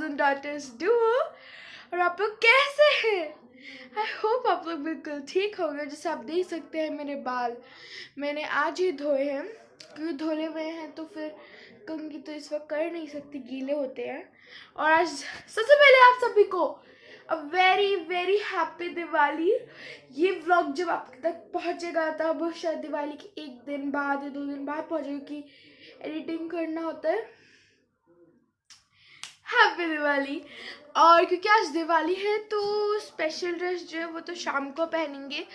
Cousin daughters do. और आप लोग कैसे हैं? आई होप आप लोग बिल्कुल ठीक होंगे। जैसे आप देख सकते हैं मेरे बाल मैंने आज ही धोए हैं, क्योंकि धोले हुए हैं तो फिर कंघी तो इस वक्त कर नहीं सकती, गीले होते हैं। और आज सबसे पहले आप सभी को a very very happy Diwali. ये व्लॉग जब आप तक पहुंचेगा तब शायद दिवाली के एक दिन बाद या 2 दिन बाद पहुंचेगा, कि एडिटिंग करना होता है। हैप्पी दिवाली। और क्योंकि आज दिवाली है तो स्पेशल ड्रेस जो है वो तो शाम को पहनेंगे,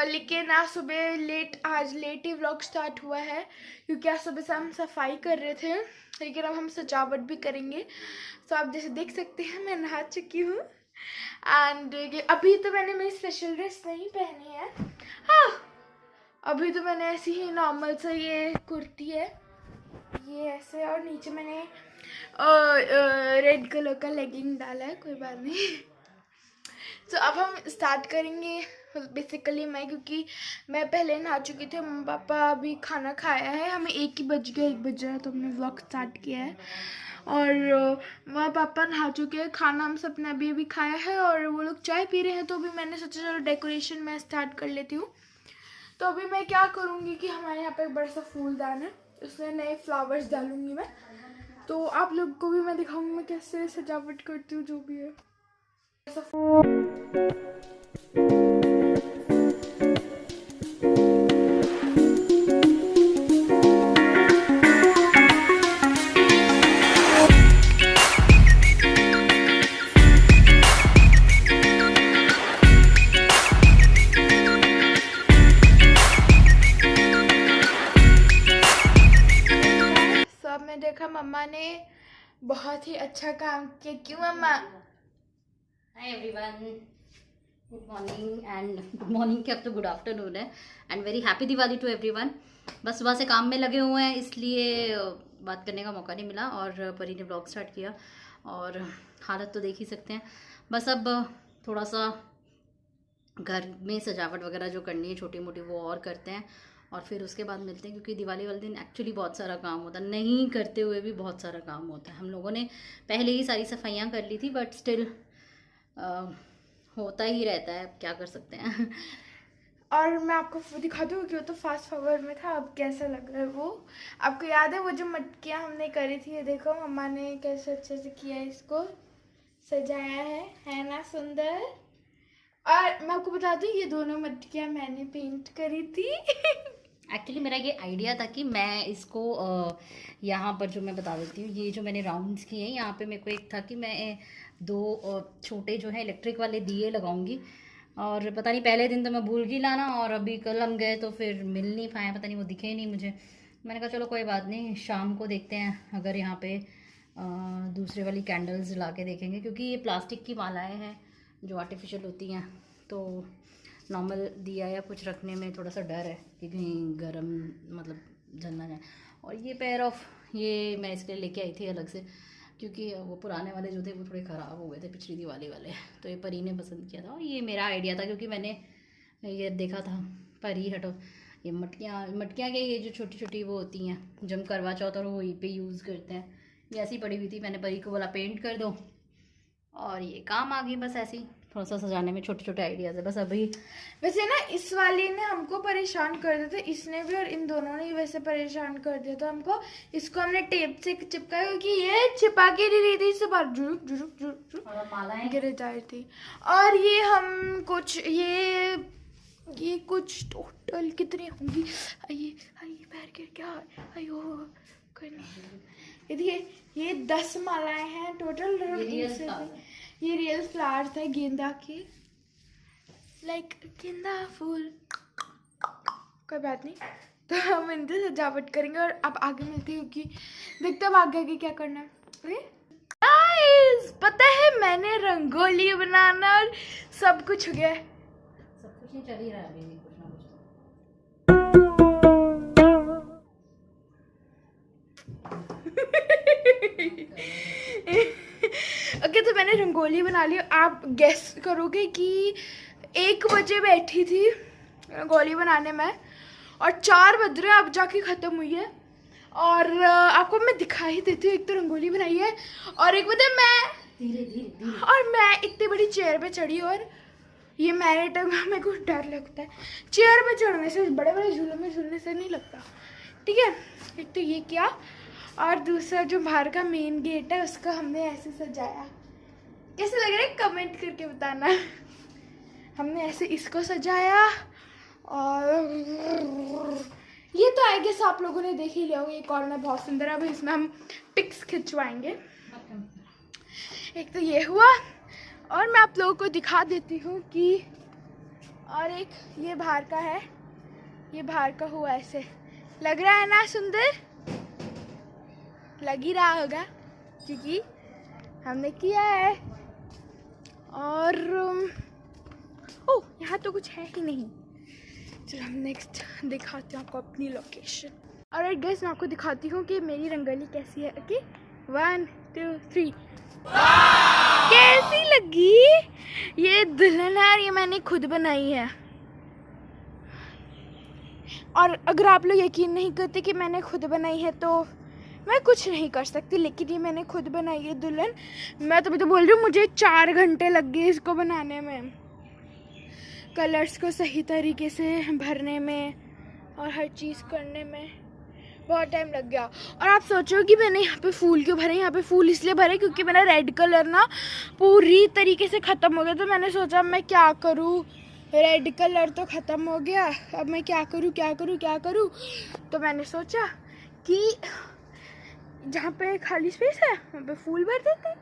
लेकिन आज लेट ही व्लॉग स्टार्ट हुआ है, क्योंकि आज सुबह से हम सफाई कर रहे थे, लेकिन अब हम सजावट भी करेंगे। तो आप जैसे देख सकते हैं मैं नहा चुकी हूँ। एंड अभी तो मैंने मेरी स्पेशल ड्रेस नहीं पहनी है। हाँ, अभी तो मैंने ऐसी ही नॉर्मल सा ये कुर्ती है, ये ऐसे, और नीचे मैंने रेड कलर का लेगिंग डाला है, कोई बात नहीं। तो अब हम स्टार्ट करेंगे। बेसिकली मैं, क्योंकि मैं पहले नहा चुकी थी, मम्मी पापा अभी खाना खाया है, हमें 1 बज रहा है, तो हमने व्लॉग स्टार्ट किया है। और मम्मी पापा नहा चुके हैं, खाना हम सब ने अभी अभी खाया है, और वो लोग चाय पी रहे हैं। तो अभी मैंने सोचा चलो डेकोरेशन मैं स्टार्ट कर लेती हूँ। तो अभी मैं क्या करूँगी कि हमारे यहाँ पर एक बड़ा सा फूलदान है, उसमें नए फ्लावर्स डालूंगी मैं। तो आप लोग को भी मैं दिखाऊंगी मैं कैसे सजावट करती हूँ, जो भी है। सब में देखा मम्मा ने बहुत ही अच्छा काम किया, क्यों मम्मा? हाय एवरीवन, गुड मॉर्निंग क्या, अब तो गुड आफ्टरनून है। And very happy Diwali to everyone. बस सुबह से काम में लगे हुए हैं, इसलिए बात करने का मौका नहीं मिला, और परी ने ब्लॉग स्टार्ट किया, और हालत तो देख ही सकते हैं। बस अब थोड़ा सा घर में सजावट वगैरह जो करनी है छोटी मोटी वो और करते हैं, और फिर उसके बाद मिलते हैं, क्योंकि दिवाली वाले दिन एक्चुअली बहुत सारा काम होता है, नहीं करते हुए भी बहुत सारा काम होता है। हम लोगों ने पहले ही सारी सफाइयाँ कर ली थी, बट स्टिल होता ही रहता है, क्या कर सकते हैं। और मैं आपको दिखा दूँ कि वो तो फास्ट फॉरवर्ड में था, अब कैसा लग रहा है वो। आपको याद है वो जो मटकियाँ हमने करी थी, ये देखो मम्मा ने कैसे अच्छे से किया है, इसको सजाया है ना सुंदर। और मैं आपको बता दूँ ये दोनों मटकियाँ मैंने पेंट करी थी। एक्चुअली मेरा ये आइडिया था कि मैं इसको यहाँ पर जो मैं बता देती हूँ, ये जो मैंने राउंड्स किए हैं यहाँ पे, मेरे को एक था कि मैं 2 छोटे जो है इलेक्ट्रिक वाले दिए लगाऊंगी, और पता नहीं पहले दिन तो मैं भूल गई लाना, और अभी कल हम गए तो फिर मिल नहीं पाए, पता नहीं वो दिखे ही नहीं मुझे। मैंने कहा चलो कोई बात नहीं, शाम को देखते हैं अगर यहाँ पे दूसरे वाली कैंडल्स जला के देखेंगे, क्योंकि ये प्लास्टिक की मालाएँ हैं जो आर्टिफिशियल होती हैं, तो नॉर्मल दिया या कुछ रखने में थोड़ा सा डर है कि कहीं गर्म मतलब जल ना जाए। और ये पेयर ऑफ ये मैं इसके लिए लेके आई थी अलग से, क्योंकि वो पुराने वाले जो थे वो थोड़े ख़राब हो गए थे पिछली दिवाली वाले, तो ये परी ने पसंद किया था, और ये मेरा आइडिया था, क्योंकि मैंने ये देखा था। परी हटो, ये मटकियाँ के ये जो छोटी छोटी वो होती हैं जो हम करवा चौथ और वहीं पे यूज़ करते हैं, ये ऐसी पड़ी हुई थी, मैंने परी को बोला पेंट कर दो, और ये काम आ गई। बस ऐसे ही थोड़ा सा सजाने में छोटे छोटे आइडियाज़ है बस अभी। वैसे ना इस वाले ने हमको परेशान कर दिया था, इसने भी और इन दोनों ने वैसे परेशान कर दिया था हमको। इसको हमने टेप से चिपकाया, क्योंकि ये छिपा के नहीं रही थी, इससे बाहर जुरुक जुरुक जुरुक जुरुक गिर जा रही थी। और ये हम कुछ ये कुछ टोटल कितनी होंगी, आइए आइए पैर गिर क्या, आइयो करनी। ये 10 मालाएं हैं टोटल। ये रियल फ्लावर्स है गेंदा के, लाइक गेंदा फूल। कोई बात नहीं, तो हम इनसे सजावट करेंगे, और अब आगे मिलते हैं, क्योंकि देखते हैं आगे आगे क्या करना है। ओके गाइस, पता है मैंने रंगोली बनाना और सब कुछ हो गया, सब कुछ नहीं चल ही रहा है अभी कुछ ना कुछ। ओके तो मैंने रंगोली बना ली। आप गेस करोगे कि 1 बजे बैठी थी रंगोली बनाने में, और 4 बज रहे हैं अब जाके ख़त्म हुई है। और आपको मैं दिखा ही देती हूँ। एक तो रंगोली बनाई है और एक पता है मैं इतनी बड़ी चेयर पे चढ़ी और ये मैंने टंगा। मेरे को डर लगता है चेयर पे चढ़ने से, बड़े बड़े झूलों में झूलने से नहीं लगता। ठीक है, एक तो ये किया और दूसरा जो बाहर का मेन गेट है उसको हमने ऐसे सजाया। कैसे लग रहा है कमेंट करके बताना। हमने ऐसे इसको सजाया और ये तो आई गेस आप लोगों ने देख ही लिया होगा। ये कॉर्नर बहुत सुंदर है, अभी इसमें हम पिक्स खिंचवाएंगे। एक तो ये हुआ और मैं आप लोगों को दिखा देती हूँ कि और एक ये बाहर का है, ये बाहर का हुआ ऐसे। लग रहा है ना सुंदर? लग ही रहा होगा क्योंकि हमने किया है। और ओह यहाँ तो कुछ है ही नहीं। चलो हम नेक्स्ट दिखाते हैं आपको अपनी लोकेशन। और गाइस मैं आपको दिखाती हूँ कि मेरी रंगोली कैसी है। ओके 1 2 3। कैसी लगी? ये दुल्हन है और ये मैंने खुद बनाई है। और अगर आप लोग यकीन नहीं करते कि मैंने खुद बनाई है तो मैं कुछ नहीं कर सकती, लेकिन ये मैंने खुद बनाई है दुल्हन। मैं तो बोल रही हूँ मुझे 4 घंटे लग गए इसको बनाने में, कलर्स को सही तरीके से भरने में और हर चीज़ करने में बहुत टाइम लग गया। और आप सोचो कि मैंने यहाँ पे फूल क्यों भरे? यहाँ पे फूल इसलिए भरे क्योंकि मेरा रेड कलर ना पूरी तरीके से ख़त्म हो गया। तो मैंने सोचा मैं क्या करूँ, रेड कलर तो ख़त्म हो गया, अब मैं क्या करूँ। तो मैंने सोचा कि जहाँ पे खाली स्पेस है वहाँ पे फूल भर देते।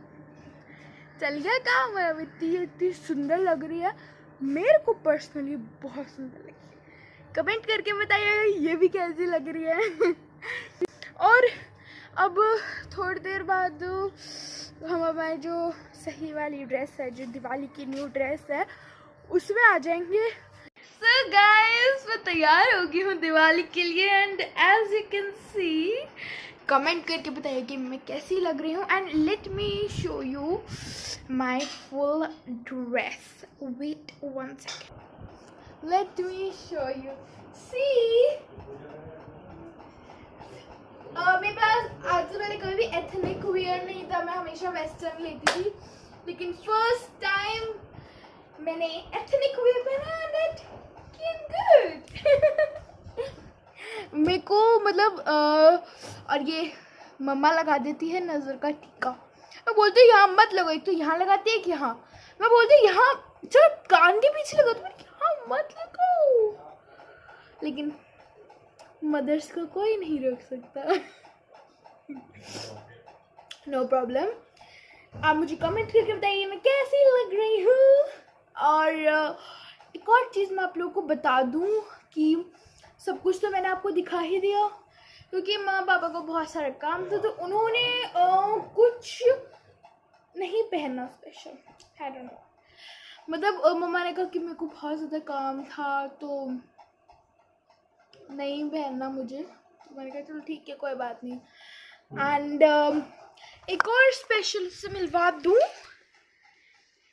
चल गया काम। अब इतनी सुंदर लग रही है, मेरे को पर्सनली बहुत सुंदर लगी है। कमेंट करके बताइएगा ये भी कैसी लग रही है। और अब थोड़ी देर बाद हम हमारी जो सही वाली ड्रेस है, जो दिवाली की न्यू ड्रेस है, उसमें आ जाएंगे। सो गाइस मैं तैयार हो गई हूँ दिवाली के लिए and as you can see comment करके बताइए कि मैं कैसी लग रही हूँ। And let me show you my full dress. Wait 1 second, let me show you. See मेरे पास आज से पहले कभी भी एथनिक वियर नहीं था, मैं हमेशा वेस्टर्न लेती थी, लेकिन फर्स्ट टाइम मैंने एथनिक वियर पहना एंड इट केम गुड। मेरे को मतलब और ये मम्मा लगा देती है नज़र का टीका। मैं बोलती हूँ यहाँ मत लगाओ, एक तो यहाँ लगाती है कि यहाँ, मैं बोलती हूँ यहाँ चलो कान के पीछे लगाओ, तो यहाँ मत लगाओ। लेकिन मदर्स को कोई नहीं रोक सकता। No problem. आप मुझे कमेंट करके बताइए मैं कैसी लग रही हूँ। और एक और चीज़ मैं आप लोगों को बता दूँ कि सब कुछ तो मैंने आपको दिखा ही दिया, क्योंकि माँ पापा को बहुत सारा काम था, तो उन्होंने कुछ नहीं पहनना स्पेशल। आई डोंट नो, मतलब मम्मा ने कहा कि मेरे को बहुत ज़्यादा काम था तो नहीं पहनना मुझे, तो मैंने कहा चलो ठीक है कोई बात नहीं। एंड एक और स्पेशल से मिलवा दूँ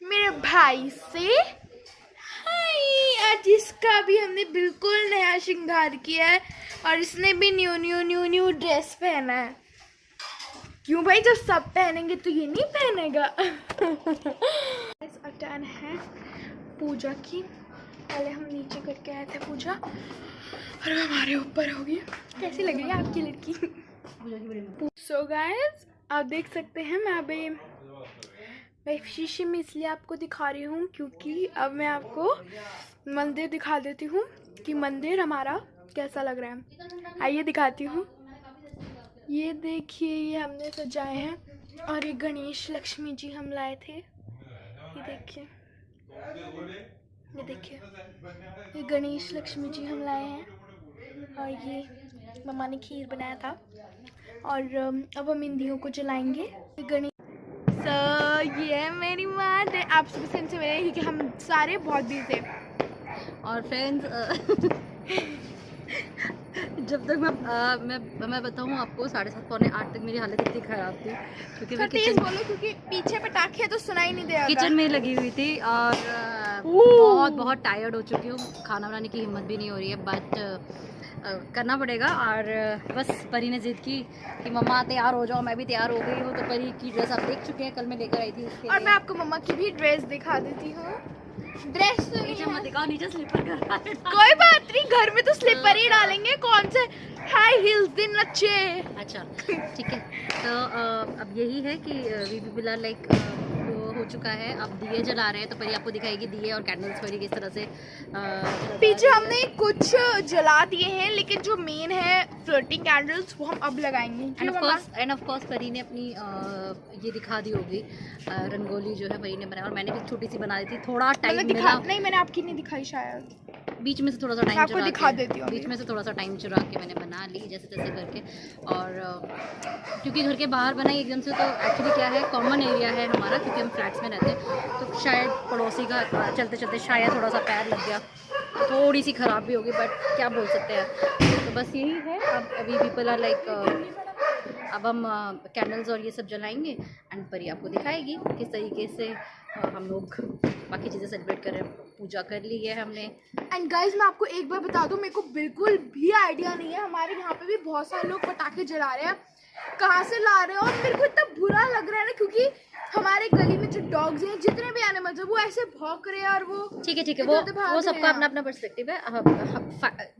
मेरे भाई से। आज इसका भी हमने बिल्कुल नया श्रृंगार किया है और इसने भी न्यू ड्रेस पहना है। क्यों भाई, जब सब पहनेंगे तो ये नहीं पहनेगा। टर्न है पूजा की। पहले हम नीचे करके आए थे पूजा और हमारे ऊपर होगी। कैसी लग रही है आपकी लड़की? सो गाइस आप देख सकते हैं मैं शीशे में इसलिए आपको दिखा रही हूँ क्योंकि अब मैं आपको मंदिर दिखा देती हूँ कि मंदिर हमारा कैसा लग रहा है। आइए दिखाती हूँ। ये देखिए ये हमने सजाए हैं और ये गणेश लक्ष्मी जी हम लाए थे। ये देखिए ये गणेश लक्ष्मी जी हम लाए हैं और ये मम्मा ने खीर बनाया था और अब हम इन दियों को जलाएंगे। गणेश ये है मेरी माँ। आप सुबह से इनसे मिले क्योंकि हम सारे बहुत बिजी थे। और फ्रेंड्स जब तक मैं बताऊँ आपको 7:30 पौने 8 तक मेरी हालत इतनी ख़राब थी क्योंकि मैं किचन बोलो क्योंकि पीछे पटाखे है तो सुनाई नहीं देगा। किचन में लगी हुई थी और बहुत टायर्ड हो चुकी हूँ। खाना बनाने की हिम्मत भी नहीं हो रही है, बट करना पड़ेगा। और बस परी ने जिद की कि मम्मा तैयार हो जाओ, मैं भी तैयार हो गई हूँ। तो परी की ड्रेस आप देख चुके हैं, कल मैं लेकर आई थी उसके और लिए। मैं आपको मम्मा की भी ड्रेस दिखा देती हूँ। ड्रेस तो नहीं नीचे है। मत दिखाओ, नीचे स्लीपर कर रहा है। कोई बात नहीं, घर में तो स्लीपर ही डालेंगे, कौन से हाई हील्स दिन अच्छे। अच्छा ठीक है। तो अब यही है कि वी पीपल आर लाइक हो चुका है। अब दिए जला रहे हैं, तो पहले आपको दिखाएगी दिए और कैंडल्स परी किस तरह से पीछे हमने कुछ जला दिए हैं, लेकिन जो मेन है फ्लोटिंग कैंडल्स वो हम अब लगाएंगे। एंड ऑफ कोर्स परी ने अपनी ये दिखा दी होगी रंगोली जो है परी ने बनाया, और मैंने भी छोटी सी बना दी थी। थोड़ा टाइम मिला, नहीं मैंने आपकी नहीं दिखाई शायद, बीच में से थोड़ा सा टाइम आपको दिखा देती हूँ। बीच में से थोड़ा सा टाइम चुरा के मैंने बना ली जैसे तैसे करके। और क्योंकि घर के बाहर बनाई एकदम से, तो एक्चुअली क्या है, कॉमन एरिया है हमारा, क्योंकि हम फ्लैट्स में रहते हैं। तो शायद पड़ोसी का चलते चलते शायद थोड़ा सा पैर लग गया, थोड़ी सी ख़राब भी होगी, बट क्या बोल सकते हैं। तो बस यही है। अब अभी पीपल आर लाइक अब हम कैंडल्स और ये सब जलाएंगे एंड परी आपको दिखाएगी किस तरीके से हम लोग बाकी चीज़ें सेलिब्रेट कर रहे हैं। पूजा कर ली है हमने। एंड गाइज मैं आपको एक बार बता दूं, मेरे को बिल्कुल भी आइडिया नहीं है। हमारे यहाँ पे भी बहुत सारे लोग पटाखे जला रहे हैं, कहाँ से ला रहे हैं, और मेरे को इतना बुरा लग रहा है ना, क्योंकि हमारे गली में जो डॉग्स हैं, जितने भी आने मतलब वो ऐसे भौंक रहे हैं। और वो ठीक है वो सबका अपना अपना पर्सपेक्टिव है।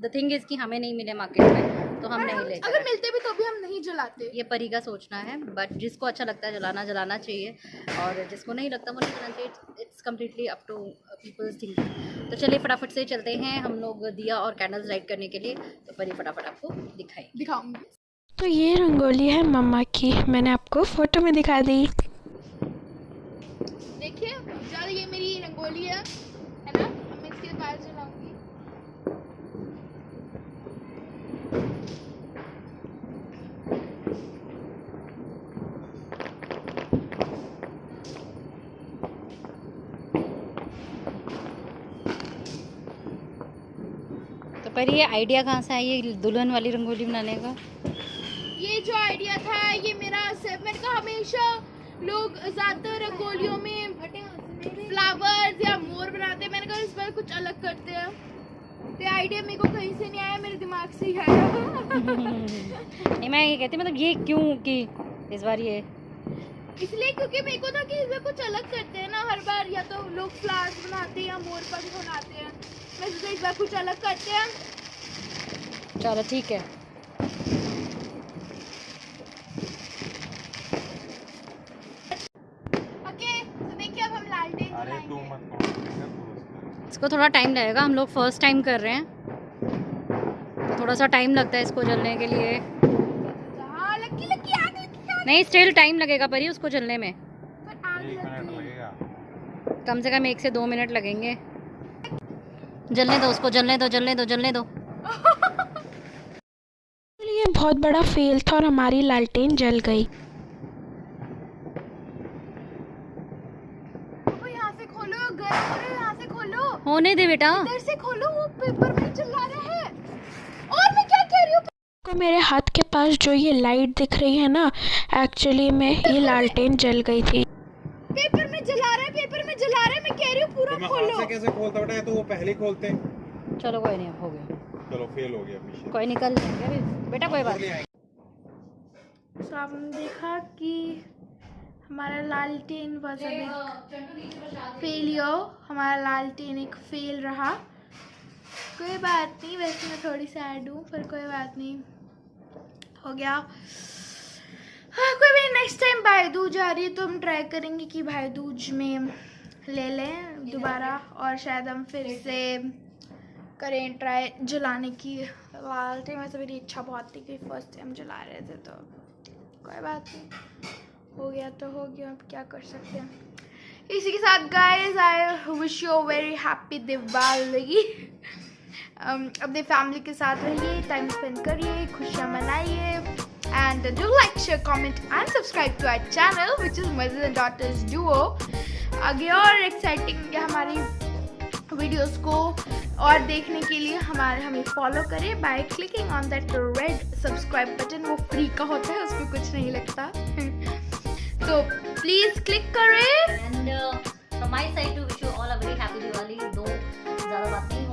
द थिंग इज कि हमें नहीं मिले मार्केट में, तो हम नहीं लेते। अगर मिलते भी तो भी हम नहीं जलाते। ये परी का सोचना है, बट जिसको अच्छा लगता है जलाना चाहिए, और जिसको नहीं लगता वो नहीं जलाना चाहिए। It's completely up to people's thinking. तो चलिए फटाफट से चलते हैं हम लोग दिया और कैंडल्स लाइट करने के लिए। तो परी फटाफट आपको दिखाऊंगी। तो ये रंगोली है मम्मा की, मैंने आपको फोटो में दिखा दी। देखिए ज़्यादा ये मेरी रंगोली है ना, मैं इसके बाद जलाऊंगी। तो पर ये आइडिया कहाँ से आई है दुल्हन वाली रंगोली बनाने का? ये जो आइडिया था ये मेरा मैंने कहा हमेशा लोग ज़्यादातर रंगोलियों में फ्लावर्स या मोर बनाते हैं, मैंने कहा इस बार कुछ अलग करते हैं। तो आइडिया मेरे को कहीं से नहीं आया, मेरे दिमाग से ही आया। नहीं मैं ये कहती मतलब ये क्यों कि इस बार ये इसलिए क्योंकि मेरे को था कि इस बार कुछ अलग करते हैं ना, हर बार या तो लोग फ्लावर्स बनाते हैं या मोर पंख बनाते हैं, मैं सोचा इस बार कुछ अलग करते हैं। चलो ठीक है। ओके तो देखिए अब हम लालटेन इसको थोड़ा टाइम लगेगा, हम लोग फर्स्ट टाइम कर रहे हैं, तो थोड़ा सा टाइम लगता है इसको जलने के लिए। हाँ, लकी आग। नहीं स्टिल टाइम लगेगा परी उसको जलने में, पर आग लगेगा। कम से कम 1 से 2 मिनट लगेंगे। जलने दो उसको, जलने दो। ये बहुत बड़ा फेल था और हमारी लालटेन जल गई। यहाँ से खोलो, गर्म हो रहा है, यहाँ से खोलो। होने दे बेटा। इधर से खोलो, वो पेपर में जला रहा है। और मैं क्या कह रही हूँ? को मेरे हाथ के पास जो ये लाइट दिख रही है ना, एक्चुअली में ये लालटेन जल गई थी। पेपर में जला रहा है, मैं कह रही हूँ पूरा तो खोलो। कैसे खोलता बेटा, तो वो पहले खोलते हैं। चलो कोई नहीं, हो गया। चलो फेल हो गया पीछे। कोई निकल जाएगा अभी बेटा, कोई बात नहीं। तो आपने देखा कि हमारा लालटेन वाज फेलियर, हमारा लालटेन एक फेल रहा। कोई बात नहीं, वैसे मैं थोड़ी सैड हूँ, पर कोई बात नहीं, हो गया। हाँ, कोई भी नेक्स्ट टाइम भाई दूज आ रही है तो हम ट्राई करेंगे कि भाई दूज में ले लें दोबारा, और शायद हम फिर से करें ट्राई जलाने की लालटेन। वैसे मेरी इच्छा बहुत थी कि फर्स्ट टाइम जला रहे थे, तो कोई बात नहीं, हो गया तो हो गया, अब क्या कर सकते हैं। इसी के साथ guys I wish you very happy Diwali. अपने फैमिली के साथ रहिए, टाइम स्पेंड करिए, खुशियाँ मनाइए, and do like share comment and subscribe to our channel which is mother and daughters duo. आगे और एक्साइटिंग हमारी वीडियोस को और देखने के लिए हमें फॉलो करें by clicking on that red subscribe button. वो फ्री का होता है, उसमें कुछ नहीं लगता। तो प्लीज क्लिक करें। And from my side to wish you all a very happy Diwali. दो ज़्यादा बात नहीं